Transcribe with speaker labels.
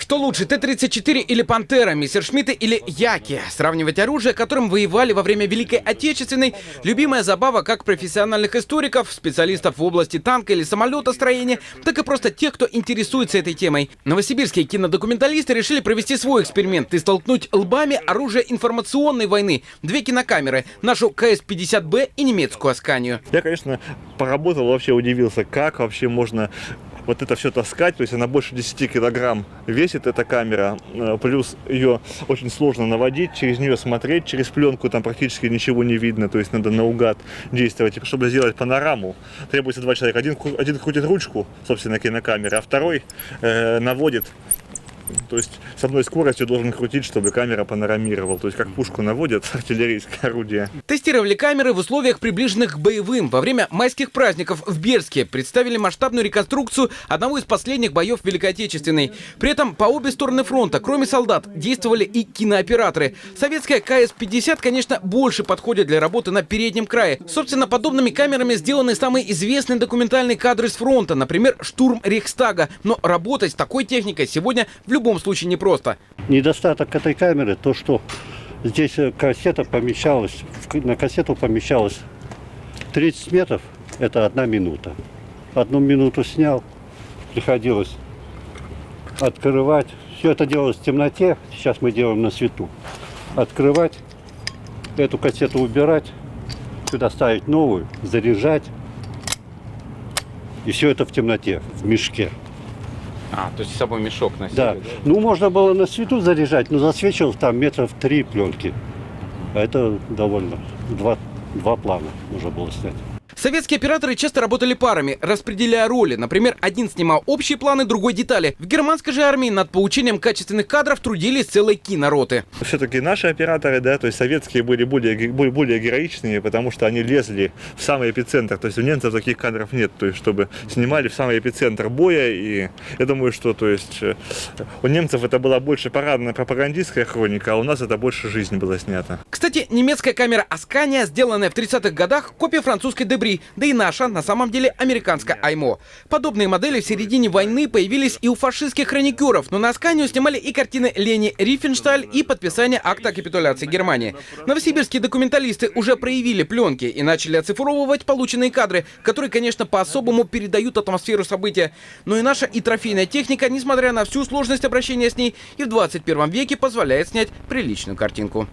Speaker 1: Что лучше, Т-34 или Пантера, Мессершмитты или Яки? Сравнивать оружие, которым воевали во время Великой Отечественной, любимая забава как профессиональных историков, специалистов в области танка или самолетостроения, так и просто тех, кто интересуется этой темой. Новосибирские кинодокументалисты решили провести свой эксперимент и столкнуть лбами оружие информационной войны. Две кинокамеры, нашу КС-50Б и немецкую Асканию.
Speaker 2: Я, конечно, поработал, вообще удивился, как вообще можно вот это все таскать. То есть она больше 10 килограмм весит, эта камера. Плюс ее очень сложно наводить, через нее смотреть, через пленку там практически ничего не видно. То есть надо наугад действовать. И чтобы сделать панораму, требуется два человека. Один крутит ручку, собственно, кинокамеры, а второй наводит. То есть с одной скоростью должен крутить, чтобы камера панорамировала. То есть как пушку наводят артиллерийское орудие.
Speaker 1: Тестировали камеры в условиях, приближенных к боевым. Во время майских праздников в Бердске представили масштабную реконструкцию одного из последних боев Великой Отечественной. При этом по обе стороны фронта, кроме солдат, действовали и кинооператоры. Советская КС-50, конечно, больше подходит для работы на переднем крае. Собственно, подобными камерами сделаны самые известные документальные кадры с фронта, например, штурм Рейхстага. Но работать с такой техникой сегодня в любом случае непросто.
Speaker 3: Недостаток этой камеры то, что здесь кассета помещалась, на кассету помещалось 30 метров, это 1 минута. 1 минуту снял, приходилось открывать. Все это делалось в темноте, сейчас мы делаем на свету. Открывать, эту кассету убирать, сюда ставить новую, заряжать. И все это в темноте, в мешке.
Speaker 1: То есть с собой мешок носили?
Speaker 3: Да. Ну, можно было на свету заряжать, но засвечивал там метров 3 пленки. А это довольно. Два плана нужно было снять.
Speaker 1: Советские операторы часто работали парами, распределяя роли. Например, один снимал общие планы, другой детали. В германской же армии над получением качественных кадров трудились целые кинороты.
Speaker 2: Все-таки наши операторы, да, то есть советские были более героичные, потому что они лезли в самый эпицентр. То есть у немцев таких кадров нет, то есть чтобы снимали в самый эпицентр боя. И я думаю, что то есть у немцев это была больше парадная пропагандистская хроника, а у нас это больше жизнь была снята.
Speaker 1: Кстати, немецкая камера Аскания, сделанная в 30-х годах, копия французской Дебри. Да и наша, на самом деле, американская Аймо. Подобные модели в середине войны появились и у фашистских хроникеров, но на Асканию снимали и картины Лени Рифеншталь, и подписание акта о капитуляции Германии. Новосибирские документалисты уже проявили пленки и начали оцифровывать полученные кадры, которые, конечно, по-особому передают атмосферу события. Но и наша и трофейная техника, несмотря на всю сложность обращения с ней, и в 21 веке позволяет снять приличную картинку.